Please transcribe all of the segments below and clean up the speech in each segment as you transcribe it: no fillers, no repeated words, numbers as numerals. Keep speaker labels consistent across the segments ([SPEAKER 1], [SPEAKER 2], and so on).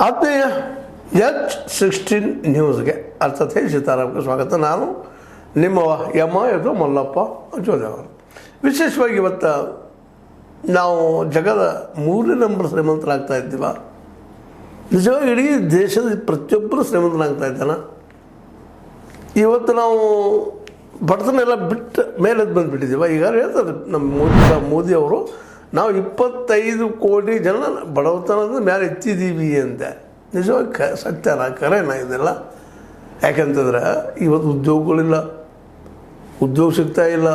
[SPEAKER 1] ಆತ್ಮೀಯ H16 ನ್ಯೂಸ್ಗೆ ಅರ್ಥಾತ್ ಸೀತಾರಾಮ್ಗೆ ಸ್ವಾಗತ. ನಾನು ನಿಮ್ಮ ಯದು ಮಲ್ಲಪ್ಪ ಜೋದೇವರು. ವಿಶೇಷವಾಗಿ ಇವತ್ತು ನಾವು ಜಗದ 3ನೇ ನಂಬರ್ ಶ್ರೀಮಂತರಾಗ್ತಾ ಇದ್ದೀವ. ನಿಜವಾಗಿ ಇಡೀ ದೇಶದ ಪ್ರತಿಯೊಬ್ಬರು ಶ್ರೀಮಂತನಾಗ್ತಾ ಇದ್ದಾನೆ. ಇವತ್ತು ನಾವು ಬಡತನ ಎಲ್ಲ ಬಿಟ್ಟು ಮೇಲೆದ್ದು ಬಂದುಬಿಟ್ಟಿದ್ದೀವ. ಈಗ ಹೇಳ್ತಾರೆ ನಮ್ಮ ಮೋದಿಯವರು, ನಾವು 25 ಕೋಟಿ ಜನ ಬಡವತನದ ಮೇಲೆ ಎತ್ತಿದ್ದೀವಿ ಅಂತ. ನಿಜವಾಗಿ ಸತ್ಯನ ಕರೆನಾ ಇದೆಲ್ಲ? ಯಾಕಂತಂದ್ರೆ ಇವತ್ತು ಉದ್ಯೋಗಗಳಿಲ್ಲ, ಉದ್ಯೋಗ ಸಿಗ್ತಾ ಇಲ್ಲ,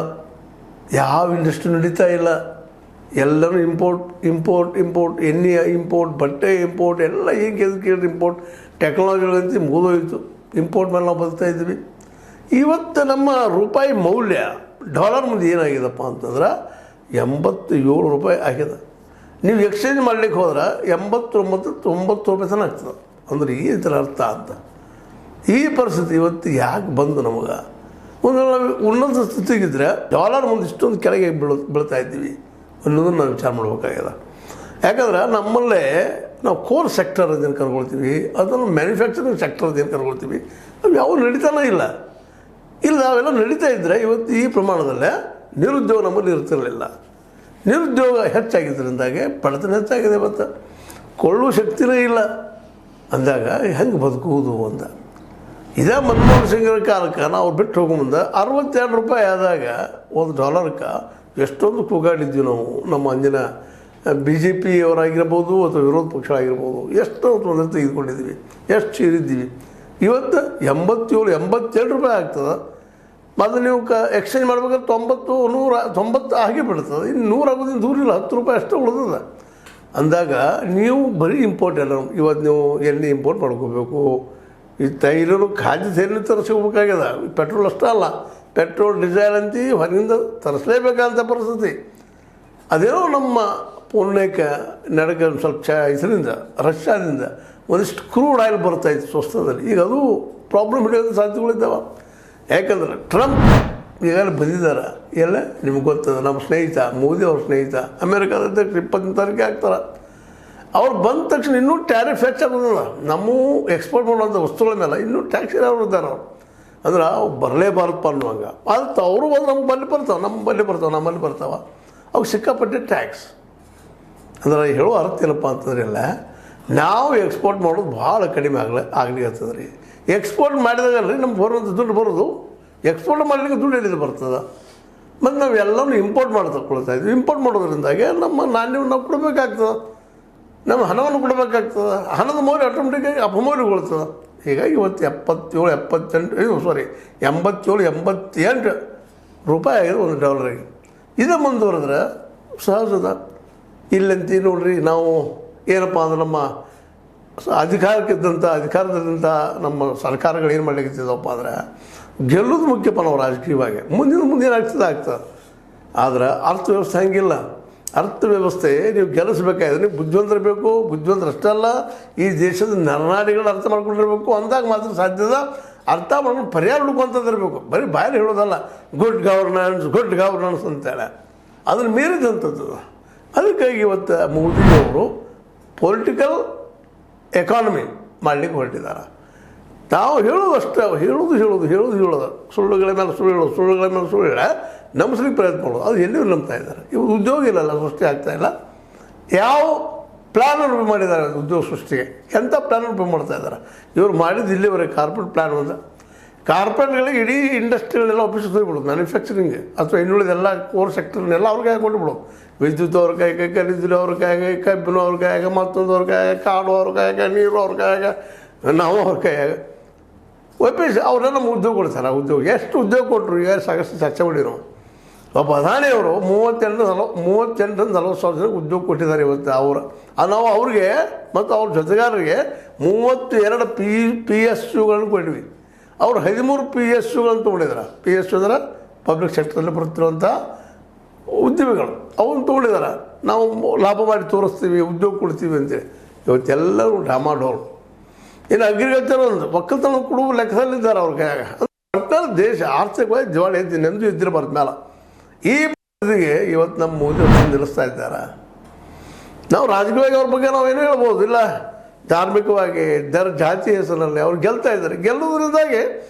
[SPEAKER 1] ಯಾವ ಇಂಡಸ್ಟ್ರಿ ನಡೀತಾ ಇಲ್ಲ. ಎಲ್ಲರೂ ಇಂಪೋರ್ಟ್ ಎಣ್ಣೆ ಇಂಪೋರ್ಟ್, ಬಟ್ಟೆ ಇಂಪೋರ್ಟ್, ಎಲ್ಲ ಈಗ ಎದಕ್ಕೆ ಇಂಪೋರ್ಟ್ ಟೆಕ್ನಾಲಜಿಗಳಂತ ಮುಗಿದೋಯ್ತು. ಇಂಪೋರ್ಟ್ ಮೇಲೆ ನಾವು ಬದುಕ್ತಾ ಇದ್ವಿ. ಇವತ್ತು ನಮ್ಮ ರೂಪಾಯಿ ಮೌಲ್ಯ ಡಾಲರ್ ಮುಂದೆ ಏನಾಗಿದೆಪ್ಪ ಅಂತಂದ್ರೆ 87 ರೂಪಾಯಿ ಆಗಿದೆ. ನೀವು ಎಕ್ಸ್ಚೇಂಜ್ ಮಾಡ್ಲಿಕ್ಕೆ ಹೋದ್ರೆ 89-90 ರೂಪಾಯಿ ತನಕ ಆಗ್ತದೆ. ಅಂದ್ರೆ ಈ ಥರ ಅರ್ಥ ಅಂತ. ಈ ಪರಿಸ್ಥಿತಿ ಇವತ್ತು ಯಾಕೆ ಬಂದು ನಮಗೆ? ಒಂದು ನಾವು ಉನ್ನತ ಸ್ಥಿತಿಗಿದ್ರೆ ಡಾಲರ್ ಮುಂದೆ ಇಷ್ಟೊಂದು ಕೆಳಗೆ ಬೀಳ್ತಾ ಇದ್ದೀವಿ ಅನ್ನೋದನ್ನು ನಾವು ವಿಚಾರ ಮಾಡಬೇಕಾಗಿದೆ. ಯಾಕಂದ್ರೆ ನಮ್ಮಲ್ಲೇ ನಾವು ಕೋರ್ ಸೆಕ್ಟರ್ ಅದೇನು ಕರ್ಕೊಳ್ತೀವಿ, ಅದನ್ನು ಮ್ಯಾನುಫ್ಯಾಕ್ಚರಿಂಗ್ ಸೆಕ್ಟರ್ ಅದೇನು ಕರ್ಕೊಳ್ತೀವಿ, ಅವು ಯಾವ ನಡೀತಾನೇ ಇಲ್ಲ. ಅವೆಲ್ಲ ನಡೀತಾ ಇದ್ದರೆ ಇವತ್ತು ಈ ಪ್ರಮಾಣದಲ್ಲೇ ನಿರುದ್ಯೋಗ ನಮ್ಮಲ್ಲಿ ಇರ್ತಿರಲಿಲ್ಲ. ನಿರುದ್ಯೋಗ ಹೆಚ್ಚಾಗಿದ್ದರಿಂದಾಗೆ ಬಡತನ ಹೆಚ್ಚಾಗಿದೆ. ಇವತ್ತು ಕೊಳ್ಳುವ ಶಕ್ತಿನೇ ಇಲ್ಲ ಅಂದಾಗ ಹೆಂಗೆ ಬದುಕುವುದು ಅಂತ. ಇದೇ ಮನಮೋಹನ್ ಸಿಂಗ್ರ ಕಾಲಕ್ಕೆ ನಾವು ಬಿಟ್ಟು ಹೋಗೋ ಮುಂದೆ 62 ರೂಪಾಯಿ ಆದಾಗ $1 ಎಷ್ಟೊಂದು ಕೂಗಾಡಿದ್ವಿ ನಾವು. ನಮ್ಮ ಅಂದಿನ BJP ಅವರಾಗಿರ್ಬೋದು ಅಥವಾ ವಿರೋಧ ಪಕ್ಷಗಳಾಗಿರ್ಬೋದು, ಎಷ್ಟೊಂದು ತೊಂದರೆ ತೆಗೆದುಕೊಂಡಿದ್ದೀವಿ, ಎಷ್ಟು ಚೀರಿದ್ದೀವಿ. ಇವತ್ತು 87-82 ರೂಪಾಯಿ ಆಗ್ತದೆ. ಮತ್ತು ನೀವು ಎಕ್ಸ್ಚೇಂಜ್ ಮಾಡ್ಬೇಕಾದ್ರೆ 90-190 ಆಗೇ ಬಿಡ್ತದೆ. ಇನ್ನು 100 ಆಗೋದಿನ ದೂರ ಇಲ್ಲ, 10 ರೂಪಾಯಿ ಅಷ್ಟೇ ಉಳಿದದ. ಅಂದಾಗ ನೀವು ಬರೀ ಇಂಪೋರ್ಟ್ ಎಲ್ಲ ಇವತ್ತು ನೀವು ಎಣ್ಣೆ ಇಂಪೋರ್ಟ್ ಮಾಡ್ಕೋಬೇಕು. ಈ ತೈಲರು ಖಾದ್ಯ ತೈಲ ತರಿಸ್ಕೋಬೇಕಾಗ್ಯದ. ಪೆಟ್ರೋಲ್ ಅಷ್ಟೇ ಅಲ್ಲ, ಪೆಟ್ರೋಲ್ ಡೀಸೆಲ್ ಅಂತಿ ಹೊರಗಿಂದ ತರಿಸ್ಲೇಬೇಕಂತ ಪರಿಸ್ಥಿತಿ. ಅದೇನೋ ನಮ್ಮ ಪುಣ್ಯಕ್ಕೆ ನಡಕ ಸ್ವಲ್ಪ ಇದರಿಂದ ರಷ್ಯಾದಿಂದ ಒಂದಿಷ್ಟು ಕ್ರೂಡ್ ಆಯಿಲ್ ಬರ್ತಾಯಿತ್ತು ಸ್ವಸ್ಥದಲ್ಲಿ. ಈಗ ಅದು ಪ್ರಾಬ್ಲಮ್ ಹಿಡಿಯೋದು ಸಾಧ್ಯತೆಗಳಿದ್ದಾವೆ. ಯಾಕಂದ್ರೆ ಟ್ರಂಪ್ ಈಗಾಗಲೇ ಬಂದಿದ್ದಾರೆ. ಎಲ್ಲ ನಿಮ್ಗೆ ಗೊತ್ತದ, ನಮ್ಮ ಸ್ನೇಹಿತ ಮೋದಿ ಅವ್ರ ಸ್ನೇಹಿತ ಅಮೇರಿಕಾದ 20ನೇ ತಾರೀಕಿಗೆ ಆಗ್ತಾರೆ. ಅವ್ರು ಬಂದ ತಕ್ಷಣ ಇನ್ನೂ ಟ್ಯಾರಿಫ್ ಹೆಚ್ಚಾಗೋದಿಲ್ಲ. ನಮ್ಮ ಎಕ್ಸ್ಪೋರ್ಟ್ ಮಾಡುವಂಥ ವಸ್ತುಗಳ ಮೇಲೆ ಇನ್ನೂ ಟ್ಯಾಕ್ಸ್ ಇರೋರು ಇದ್ದಾರೆ. ಅವ್ರು ಅಂದ್ರೆ ಅವು ಬರಲೇಬಾರದಪ್ಪ ಅನ್ನುವಂಗ. ಅದು ಅವರು ಬಂದು ನಮ್ಮಲ್ಲಿ ಬರ್ತಾವೆ. ಅವು ಸಿಕ್ಕಾಪಟ್ಟೆ ಟ್ಯಾಕ್ಸ್. ಅಂದ್ರೆ ಹೇಳೋ ಅರ್ಥ ಏನಪ್ಪ ಅಂತಂದ್ರೆ ಎಲ್ಲ ನಾವು ಎಕ್ಸ್ಪೋರ್ಟ್ ಮಾಡೋದು ಭಾಳ ಕಡಿಮೆ ಆಗ್ಲಿಕ್ಕೆ ರೀ. ಎಕ್ಸ್ಪೋರ್ಟ್ ಮಾಡಿದಾಗಲ್ರಿ ನಮ್ಗೆ ಬರೋಂಥ ದುಡ್ಡು ಬರೋದು. ಎಕ್ಸ್ಪೋರ್ಟ್ ಮಾಡಲಿಕ್ಕೆ ದುಡ್ಡು ಎಲ್ಲಿದು ಬರ್ತದೆ? ಮತ್ತು ನಾವು ಎಲ್ಲನೂ ಇಂಪೋರ್ಟ್ ಮಾಡಿ ತಗೊಳ್ತಾ ಇದ್ವಿ. ಇಂಪೋರ್ಟ್ ಮಾಡೋದ್ರಿಂದಾಗೆ ನಮ್ಮ ನಾಣ್ಯವನ್ನು ನಾವು ಕೊಡಬೇಕಾಗ್ತದೆ, ನಮ್ಮ ಹಣವನ್ನು ಕೊಡಬೇಕಾಗ್ತದೆ. ಹಣದ ಮೌಲ್ಯ ಆಟೋಮೆಟಿಕ್ಕಾಗಿ ಅಪಮೌಲ್ಯಗೊಳ್ತದೆ. ಹೀಗಾಗಿ ಇವತ್ತು 87-88 ರೂಪಾಯಿ ಆಗಿದೆ $1. ಇದೇ ಮುಂದುವರೆದ್ರೆ ಸಹಜದ. ಇಲ್ಲಂತ ನೋಡ್ರಿ, ನಾವು ಏನಪ್ಪ ಅಂದ್ರೆ ನಮ್ಮ ಅಧಿಕಾರದಲ್ಲಿದ್ದಂಥ ನಮ್ಮ ಸರ್ಕಾರಗಳು ಏನು ಮಾಡಲಿಕ್ಕಿದ್ದಪ್ಪ ಅಂದ್ರೆ ಗೆಲ್ಲೋದು ಮುಖ್ಯಪ್ಪ ನಾವು ರಾಜಕೀಯವಾಗಿ. ಮುಂದೇನಾಗ್ತದೆ. ಆದರೆ ಅರ್ಥವ್ಯವಸ್ಥೆ ಹಂಗಿಲ್ಲ. ಅರ್ಥವ್ಯವಸ್ಥೆ ನೀವು ಗೆಲ್ಲಿಸ್ಬೇಕಾದ್ರೆ ನೀವು ಬುದ್ಧಿವಂತರು ಬೇಕು. ಬುದ್ಧಿವಂತರು ಅಷ್ಟೇ ಅಲ್ಲ, ಈ ದೇಶದ ನರನಾಡಿಗಳನ್ನ ಅರ್ಥ ಮಾಡ್ಕೊಂಡಿರ್ಬೇಕು. ಅಂದಾಗ ಮಾತ್ರ ಸಾಧ್ಯದ. ಅರ್ಥ ಮಾಡ್ಕೊಂಡು ಪರಿಹಾರ ಹುಡುಕುವಂಥದ್ದಿರಬೇಕು. ಬರೀ ಬಾಯಲ್ಲಿ ಹೇಳೋದಲ್ಲ ಗುಡ್ ಗವರ್ನೆನ್ಸ್ ಅಂತೇಳಿ. ಅದನ್ನು ಮೀರಿದಂಥದ್ದು. ಅದಕ್ಕಾಗಿ ಇವತ್ತು ಮೋದಿಯವರು ಪೊಲಿಟಿಕಲ್ ಎಕಾನಮಿ ಮಾಡಲಿಕ್ಕೆ ಹೊರಟಿದ್ದಾರೆ. ನಾವು ಹೇಳೋದು ಅಷ್ಟೇ, ಹೇಳೋದು ಸುಳ್ಳುಗಳ ಮೇಲೆ ಸುಳ್ಳು ಹೇಳ ನಂಬಿಸ್ಲಿಕ್ಕೆ ಪ್ರಯತ್ನ ಮಾಡೋದು. ಅದು ಎಲ್ಲಿಯೂ ನಂಬ್ತಾ ಇದ್ದಾರೆ. ಇವರು ಉದ್ಯೋಗ ಇಲ್ಲಲ್ಲ, ಸೃಷ್ಟಿ ಆಗ್ತಾಯಿಲ್ಲ. ಯಾವ ಪ್ಲ್ಯಾನ್ ರೂಪ ಮಾಡಿದ್ದಾರೆ ಉದ್ಯೋಗ ಸೃಷ್ಟಿಗೆ? ಎಂಥ ಪ್ಲ್ಯಾನ್ ರೂಪ ಮಾಡ್ತಾ ಇದ್ದಾರೆ ಇವರು? ಮಾಡಿದ್ದು ಇಲ್ಲಿವರೆಗೆ ಕಾರ್ಪೊರೇಟ್ ಪ್ಲ್ಯಾನ್ ಒಂದು. ಕಾರ್ಪೊರೇಟ್ಗಳಿಗೆ ಇಡೀ ಇಂಡಸ್ಟ್ರಿಗಳೆಲ್ಲ ಆಫೀಸ್ ಹೋಗ್ಬಿಡೋದು, ಮ್ಯಾನುಫ್ಯಾಕ್ಚರಿಂಗ್ ಅಥವಾ ಇನ್ನುಳಿದೆಲ್ಲ ಕೋರ್ ಸೆಕ್ಟರ್ನೆಲ್ಲ ಅವ್ರ ಕೈ ಕೊಟ್ಟುಬಿಡೋದು. ವಿದ್ಯುತ್ ಅವ್ರ ಕೈಗೆ, ಕಲ್ಲಿದ್ದಲು ಅವ್ರ ಕೈಗೆ, ಕಬ್ಬಿನ ಅವ್ರ ಕೈಗೆ, ಮತ್ತೊಂದು ಅವ್ರ ಕೈಗೆ, ಕಾಡು ಅವ್ರ ಕೈಗೆ, ನೀರು ಅವ್ರ ಕೈಗೆ, ನಾವು ಅವ್ರ ಕೈಯಾಗ ಒಪ್ಪಿಸಿ ಅವರೆಲ್ಲ ನಮ್ಮ ಉದ್ಯೋಗ ಕೊಡ್ತಾರೆ. ಉದ್ಯೋಗ ಎಷ್ಟು ಉದ್ಯೋಗ ಕೊಟ್ಟರು? ಈಗ ಸಾಕಷ್ಟು ಚರ್ಚೆ ಮಾಡಿರೋ ಒಬ್ಬ ಅದಾನಿಯವರು 38-40 ಸಾವಿರ ಜನಕ್ಕೆ ಉದ್ಯೋಗ ಕೊಟ್ಟಿದ್ದಾರೆ ಇವತ್ತು. ನಾವು ಅವ್ರಿಗೆ ಮತ್ತು ಅವ್ರ ಜೊತೆಗಾರರಿಗೆ 32 PSUಗಳನ್ನು ಕೊಟ್ಟಿವಿ. ಅವರು 13 PSUಗಳನ್ನು ತೊಗೊಂಡಿದ್ದಾರೆ. PSU ಅಂದರೆ ಪಬ್ಲಿಕ್ ಸೆಕ್ಟರಲ್ಲಿ ಬರ್ತಿರುವಂಥ ಉದ್ಯಮಿಗಳು. ಅವನ್ನ ತೊಗೊಂಡಿದ್ದಾರೆ. ನಾವು ಲಾಭ ಮಾಡಿ ತೋರಿಸ್ತೀವಿ, ಉದ್ಯೋಗ ಕೊಡ್ತೀವಿ ಅಂತೇಳಿ ಇವತ್ತೆಲ್ಲರೂ ಡಾಮಾಡೋರು. ಇನ್ನು ಅಗ್ರಿಕಲ್ಚರ್ ಒಂದು ಒಕ್ಕಲ್ತನ ಕೊಡುವ ಲೆಕ್ಕದಲ್ಲಿದ್ದಾರೆ ಅವ್ರ ಕೈಯಾಗ. ದೇಶ ಆರ್ಥಿಕವಾಗಿ ದಿವಾಳಿ ಎದ್ದು ನೆಂದು ಇದ್ದಿರಬಾರ್ದು ಮೇಲೆ. ಈ ಪರಿಸ್ಥಿತಿಗೆ ಇವತ್ತು ನಮ್ಮ ಮೋದಿ ನಿಲ್ಲಿಸ್ತಾ ಇದ್ದಾರೆ. ನಾವು ರಾಜಕೀಯವಾಗಿ ಅವ್ರ ಬಗ್ಗೆ ನಾವೇನು ಹೇಳ್ಬೋದು ಇಲ್ಲ, ಧಾರ್ಮಿಕವಾಗಿ ಜಾತಿ ಹೆಸರಿನಲ್ಲಿ ಅವ್ರು ಗೆಲ್ತಾ ಇದ್ದಾರೆ. ಗೆಲ್ಲುವುದರಿಂದಾಗಿ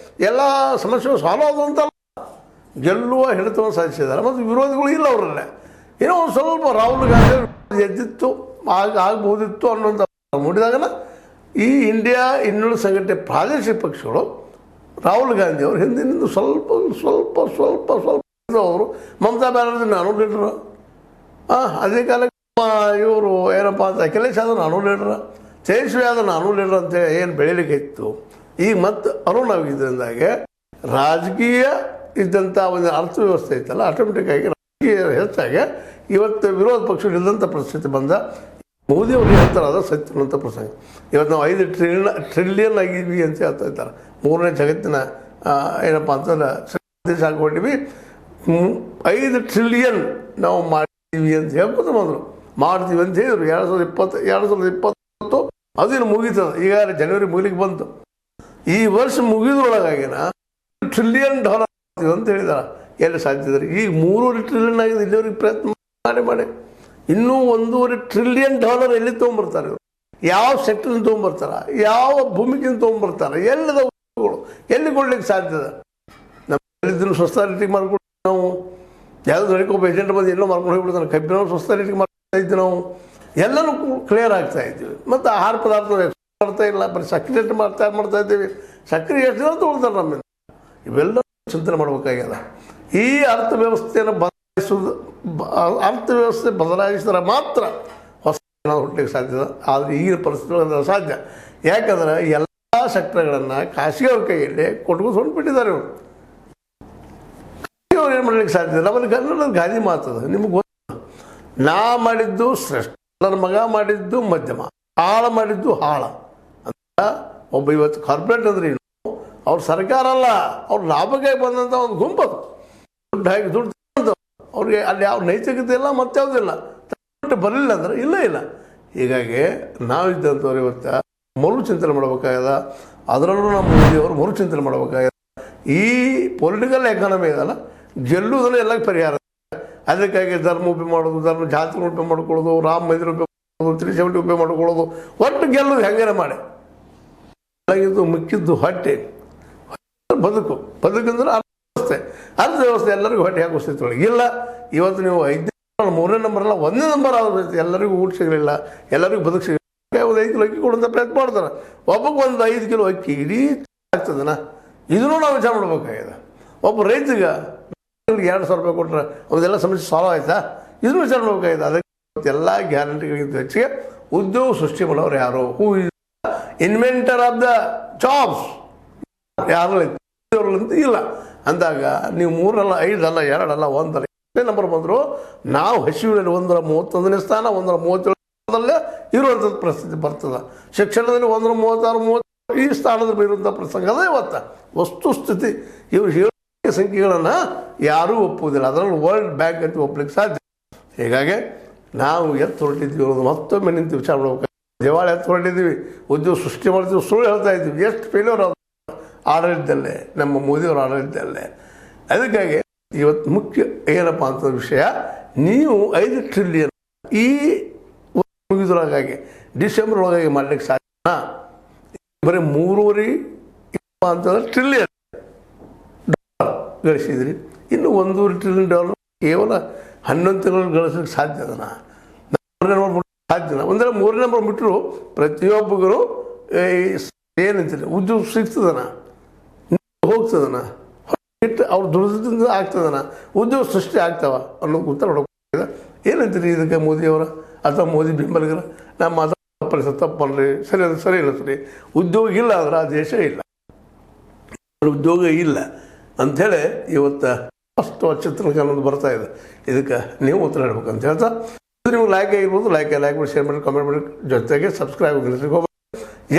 [SPEAKER 1] ಎಲ್ಲ ಸಮಸ್ಯೆಗಳು ಸಾಲ್ವ್ ಆದಂತಲ್ಲ, ಗೆಲ್ಲುವ ಹಿಡಿತವನ್ನು ಸಾಧಿಸಿದ್ದಾರೆ. ಮತ್ತು ವಿರೋಧಿಗಳು ಇಲ್ಲ ಅವರಲ್ಲೇ. ಏನೋ ಒಂದು ಸ್ವಲ್ಪ ರಾಹುಲ್ ಗಾಂಧಿ ಎದ್ದಿತ್ತು ಆಗ್ಬೋದಿತ್ತು ಅನ್ನೋಂಥ ಮೂಡಿದಾಗನ ಈ ಇಂಡಿಯಾ ಇನ್ನುಳಿದ ಸಂಘಟನೆ ಪ್ರಾದೇಶಿಕ ಪಕ್ಷಗಳು ರಾಹುಲ್ ಗಾಂಧಿ ಅವರು ಹಿಂದಿನಿಂದ ಸ್ವಲ್ಪ ಸ್ವಲ್ಪ ಸ್ವಲ್ಪ ಸ್ವಲ್ಪ ಅವರು ಮಮತಾ ಬ್ಯಾನರ್ಜಿ ನಾನು ಲೀಡ್ರು, ಅದೇ ಕಾಲಕ್ಕೆ ಇವರು ಏನಪ್ಪ ಅಂತ ಅಖಿಲೇಶ್ ಯಾದವ್ ನಾನು ಲೀಡ್ರ, ತೇಜಸ್ವಿ ಯಾದವ್ ನಾನು ಲೀಡ್ರ್ ಅಂತೇಳಿ ಏನು ಬೆಳೀಲಿಕ್ಕೆ ಇತ್ತು. ಈಗ ಮತ್ತು ಅರುಣ್ ಆಗಿದ್ದರಿಂದಾಗೆ ರಾಜಕೀಯ ಇದ್ದಂಥ ಒಂದು ಅರ್ಥವ್ಯವಸ್ಥೆ ಇತ್ತಲ್ಲ, ಆಟೋಮೆಟಿಕ್ಕಾಗಿ ರಾಜಕೀಯ ಹೆಚ್ಚಾಗಿ ಇವತ್ತು ವಿರೋಧ ಪಕ್ಷಗಳು ಇದ್ದಂಥ ಪರಿಸ್ಥಿತಿ ಬಂದ. ಮೋದಿಯವರು ಹೇಳ್ತಾರೆ ಅದು ಸತ್ಯ ಅನ್ನೋಂಥ ಪ್ರಸಂಗ. ಇವತ್ತು ನಾವು 5 ಟ್ರಿಲಿಯನ್ ಆಗಿದ್ವಿ ಅಂತ ಹೇಳ್ತಾ ಇದ್ದಾರೆ. 3ನೇ ಜಗತ್ತಿನ ಏನಪ್ಪ ಅಂತಂದ್ರೆ ದೇಶ ಹಾಕೊಂಡಿವಿ, 5 ಟ್ರಿಲಿಯನ್ ನಾವು ಮಾಡ್ತೀವಿ ಅಂತ ಹೇಳ್ಬೋದು ಬಂದರು. ಮಾಡ್ತೀವಿ ಅಂತ ಹೇಳಿದ್ರು 2020 ಅದೇನು ಮುಗೀತದೆ. ಈಗ ಜನವರಿ ಮುಗಿಲಿಕ್ಕೆ ಬಂತು. ಈ ವರ್ಷ ಮುಗಿದ್ರೊಳಗಾಗಿನ $1 ಟ್ರಿಲಿಯನ್ ಅಂತ ಹೇಳಿದಾರೆ. ಎಲ್ಲಿ ಸಾಧ್ಯದ್ರಿ? ಈಗ 3.5 ಟ್ರಿಲಿಯನ್ ಆಗಿದೆ. ಇಲ್ಲಿವರೆಗೆ ಪ್ರಯತ್ನ ಮಾಡಿ ಇನ್ನೂ $1.5 ಟ್ರಿಲಿಯನ್ ಎಲ್ಲಿ ತೊಗೊಂಬರ್ತಾರೆ ಇವರು? ಯಾವ ಸೆಕ್ಟರ್ನ ತೊಗೊಂಬರ್ತಾರೆ? ಯಾವ ಭೂಮಿಕೆಯಿಂದ ತೊಗೊಂಬರ್ತಾರೆ? ಎಲ್ಲದ ವಸ್ತುಗಳು ಎಲ್ಲಿ ಕೊಡ್ಲಿಕ್ಕೆ ಸಾಧ್ಯದ? ನಮ್ಮ ಸೊಸೈಟಿಗೆ ಮಾಡ್ಕೊಂಡು ನಾವು ಯಾವುದೋ ಒಬ್ಬ ಏಜೆಂಟ್ ಬಂದು ಎಲ್ಲೋ ಮಾಡ್ಕೊಂಡು ಹೋಗ್ಬಿಡ್ತಾನೆ. ಕಬ್ಬಿನ ಸೊಸೈಟಿಗೆ ಮಾಡ್ತಾ ಇದ್ವಿ, ನಾವು ಎಲ್ಲನೂ ಕ್ಲಿಯರ್ ಆಗ್ತಾ ಇದ್ವಿ. ಮತ್ತು ಆಹಾರ ಪದಾರ್ಥ ಮಾಡ್ತಾ ಇಲ್ಲ, ಬರೀ ಸಕ್ಕರೆ ಮಾಡ್ತಾ ಇದ್ದೀವಿ. ಸಕ್ಕರೆ ಎಷ್ಟು ದಿನ ತೊಗೊಳ್ತಾರೆ ನಮ್ಮಿಂದ? ಇವೆಲ್ಲ ಚಿಂತನೆ ಮಾಡಬೇಕಾಗ್ಯದ. ಈ ಅರ್ಥವ್ಯವಸ್ಥೆಯನ್ನು ಅರ್ಥವ್ಯವಸ್ಥೆ ಬದಲಾಯಿಸಿದ್ರೆ ಮಾತ್ರ ಹೊಸ ಹುಟ್ಟಲಿಕ್ಕೆ ಸಾಧ್ಯದ. ಆದರೆ ಈಗಿನ ಪರಿಸ್ಥಿತಿಗಳಲ್ಲಿ ಅಸಾಧ್ಯ. ಯಾಕಂದ್ರೆ ಎಲ್ಲ ಸೆಕ್ಟರ್ಗಳನ್ನು ಖಾಸಗಿಯವ್ರ ಕೈಯಲ್ಲಿ ಕೊಟ್ಕೊಂಡು ಹೊಂಟ್ಬಿಟ್ಟಿದ್ದಾರೆ ಇವರು. ಅವ್ರು ಏನು ಮಾಡಲಿಕ್ಕೆ ಸಾಧ್ಯ? ನಮ್ಮಲ್ಲಿ ಕನ್ನಡದ ಗಾದಿ ಮಾತದ ನಿಮ್ಗೆ ಗೊತ್ತ. ನಾ ಮಾಡಿದ್ದು ಶ್ರೇಷ್ಠ, ನನ್ನ ಮಗ ಮಾಡಿದ್ದು ಮಧ್ಯಮ, ಹಾಳ ಮಾಡಿದ್ದು ಹಾಳ ಅಂತ. ಒಬ್ಬ ಇವತ್ತು ಕಾರ್ಪೊರೇಟ್ ಅಂದ್ರೆ ಏನು? ಅವ್ರ ಸರ್ಕಾರ ಅಲ್ಲ, ಅವ್ರ ಲಾಭಕ್ಕೆ ಬಂದಂಥ ಒಂದು ಗುಂಪದು. ದುಡ್ಡು ಹಾಕಿ ದುಡ್ಡು ಅವ್ರಿಗೆ ಅಲ್ಲಿ ಯಾವ ನೈತಿಕತೆ ಇಲ್ಲ, ಮತ್ತಾವುದಿಲ್ಲ. ಬರಲಿಲ್ಲ ಅಂದ್ರೆ ಇಲ್ಲ. ಹೀಗಾಗಿ ನಾವಿದ್ದಂಥವ್ರು ಇವತ್ತು ಮರುಚಿಂತನೆ ಮಾಡಬೇಕಾಗ್ಯದ. ಅದರಲ್ಲೂ ನಮ್ಮ ಮೋದಿಯವರು ಮರುಚಿಂತನೆ ಮಾಡಬೇಕಾಗ್ಯದ. ಈ ಪೊಲಿಟಿಕಲ್ ಎಕಾನಮಿ ಇದಲ್ಲ, ಗೆಲ್ಲುವುದನ್ನು ಎಲ್ಲ ಪರಿಹಾರ. ಅದಕ್ಕಾಗಿ ಧರ್ಮ ಉಪಯೋಗ ಮಾಡೋದು, ಜಾತಿ ಉಪಯೋಗ ಮಾಡ್ಕೊಳ್ಳೋದು, ರಾಮ ಮಂದಿರ ಉಪಯೋಗ ಮಾಡೋದು, 370 ಉಪಯೋಗ ಮಾಡ್ಕೊಳ್ಳೋದು, ಒಟ್ಟು ಗೆಲ್ಲೋದು ಹೆಂಗಾರ ಮಾಡಿ. ಇದು ಮುಖ್ಯದ್ದು ಹೊಟ್ಟೆ ಬದುಕಂದ್ರೆ ಅರ್ಥವ್ಯವಸ್ಥೆ ಎಲ್ಲರಿಗೂ ಹೊಟ್ಟೆ ಹಾಕೋ ಸ್ಥಿತಿ ಒಳಗೆ ಇಲ್ಲ. ಇವತ್ತು ನೀವು 5ನೇ 3ನೇ ನಂಬರ್ ಅಲ್ಲ, 1ನೇ ನಂಬರ್ ಆದ ಎಲ್ಲರಿಗೂ ಊಟ ಸಿಗಲಿಲ್ಲ, ಎಲ್ಲರಿಗೂ ಬದುಕು ಸಿಗಲಿಲ್ಲ. ಒಂದು 5 ಕಿಲೋ ಅಕ್ಕಿ ಕೊಡುವಂಥ ಪ್ರಯತ್ನ ಮಾಡ್ತಾರೆ. ಒಬ್ಬಕ್ಕೆ ಒಂದು 5 ಕಿಲೋ ಅಕ್ಕಿ ಇಡೀ ಆಗ್ತದನ? ಇದನ್ನು ನಾವು ವಿಚಾರ ಮಾಡಬೇಕಾಗಿದೆ. ಒಬ್ಬ ರೈತಗೆ 2,000 ರೂಪಾಯಿ ಕೊಟ್ಟರೆ ಅವನ್ನೆಲ್ಲ ಸಮಸ್ಯೆ ಸಾಲ್ವ್ ಆಯ್ತಾ? ಇದನ್ನು ವಿಚಾರ ಮಾಡಬೇಕಾಗಿದೆ. ಅದಕ್ಕೆ ಎಲ್ಲ ಗ್ಯಾರಂಟಿಗಳಿಗಿಂತ ಹೆಚ್ಚಿಗೆ ಉದ್ಯೋಗ ಸೃಷ್ಟಿ ಮಾಡೋರು ಯಾರು? ಹೂ ಇನ್ವೆಂಟರ್ ಆಫ್ ದ ಜಾಬ್ಸ್ ಯಾರು ಇಲ್ಲ ಅಂದಾಗ ನೀವು 3 ಅಲ್ಲ, 5 ಅಲ್ಲ, 2 ಅಲ್ಲ, 1 ಅಲ್ಲ, 2ನೇ ನಂಬರ್ ಬಂದರು. ನಾವು ಹಸಿವಿನಲ್ಲಿ 131ನೇ ಸ್ಥಾನ, 137 ಇರುವಂಥದ್ದು ಪರಿಸ್ಥಿತಿ ಬರ್ತದೆ. ಶಿಕ್ಷಣದಲ್ಲಿ 136 ಈ ಸ್ಥಾನದಲ್ಲಿ ಇರುವಂಥ ಪ್ರಸಂಗದ ಇವತ್ತು ವಸ್ತುಸ್ಥಿತಿ. ಇವರು ಹೇಳಿಕೆ ಸಂಖ್ಯೆಗಳನ್ನು ಯಾರೂ ಒಪ್ಪುವುದಿಲ್ಲ. ಅದರಲ್ಲಿ ವರ್ಲ್ಡ್ ಬ್ಯಾಂಕ್ ಅಂತ ಒಪ್ಪಲಿಕ್ಕೆ ಸಾಧ್ಯ. ಹೀಗಾಗಿ ನಾವು ಎತ್ತು ಹೊರಟಿದ್ವಿ ಅನ್ನೋದು ಮತ್ತೊಮ್ಮೆ ನಿಂತು ವಿಚಾರ ಮಾಡಬೇಕು. ದಿವಾಳಿ ಎತ್ತು ಹೊರಟಿದ್ದೀವಿ, ಉದ್ಯೋಗ ಸೃಷ್ಟಿ ಮಾಡ್ತೀವಿ, ಸುಳ್ಳು ಹೇಳ್ತಾ ಇದ್ದೀವಿ. ಎಷ್ಟು ಫೇಲ್ಯೂರ್ ಆಡಳಿತದಲ್ಲೇ, ನಮ್ಮ ಮೋದಿಯವರ ಆಡಳಿತದಲ್ಲೇ. ಅದಕ್ಕಾಗಿ ಇವತ್ತು ಮುಖ್ಯ ಏನಪ್ಪ ಅಂತ ವಿಷಯ, ನೀವು 5 ಟ್ರಿಲಿಯನ್ ಈ ಮುಗಿದ್ರೊಳಗಾಗಿ ಡಿಸೆಂಬರ್ ಒಳಗಾಗಿ ಮಾಡಲಿಕ್ಕೆ ಸಾಧ್ಯ? ಬರೀ 3.5 ಅಂತಂದ್ರೆ ಟ್ರಿಲಿಯನ್ ಗಳಿಸಿದ್ರಿ. ಇನ್ನು $1.5 ಟ್ರಿಲಿಯನ್ ಕೇವಲ 11 ತಿಂಗಳು ಗಳಿಸಲಿಕ್ಕೆ ಸಾಧ್ಯ ಅದನ್ನ? 3ನೇ ನಂಬರ್ ಸಾಧ್ಯನ? ಒಂದರೆ 3ನೇ ನಂಬರ್ ಬಿಟ್ಟರು ಪ್ರತಿಯೊಬ್ಬರು ಏನಂತೀರಿ ಉದ್ಯೋಗ ಸಿಗ್ತದನ, ಹೋಗ್ತದನ, ಇಟ್ಟು ಅವ್ರ ದುಡಿದಿಂದ ಆಗ್ತದನ, ಉದ್ಯೋಗ ಸೃಷ್ಟಿ ಆಗ್ತಾವ ಅನ್ನೋದು ಉತ್ತರ ಹೊಡೋದು. ಏನಂತೀರಿ ಇದಕ್ಕೆ ಮೋದಿಯವರ ಅಥವಾ ಮೋದಿ ಬೆಂಬಲಿಗರ? ನಮ್ಮ ತಪ್ಪಲ್ರಿ, ಸರಿ ಇಲ್ಲ ಸರಿ. ಉದ್ಯೋಗ ಇಲ್ಲ ಅಂದ್ರೆ ಆ ದೇಶ ಇಲ್ಲ, ಉದ್ಯೋಗ ಇಲ್ಲ ಅಂಥೇಳಿ ಇವತ್ತು ಅಷ್ಟು ಚಿತ್ರಣ ಅನ್ನೋದು ಬರ್ತಾ ಇದೆ. ಇದಕ್ಕೆ ನೀವು ಉತ್ತರ ಹೇಳ್ಬೇಕಂತ ಹೇಳ್ತಾ, ನಿಮ್ಗೆ ಲೈಕ್ ಆಗಿರ್ಬೋದು, ಲೈಕ್ ಮಾಡಿ, ಶೇರ್ ಮಾಡಿ, ಕಾಮೆಂಟ್ ಮಾಡಿ, ಜೊತೆಗೆ ಸಬ್ಸ್ಕ್ರೈಬ್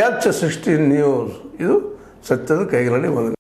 [SPEAKER 1] H16 ನ್ಯೂಸ್. ಇದು ಸತ್ಯದ ಕೈಗಳಲ್ಲಿ ಒಂದು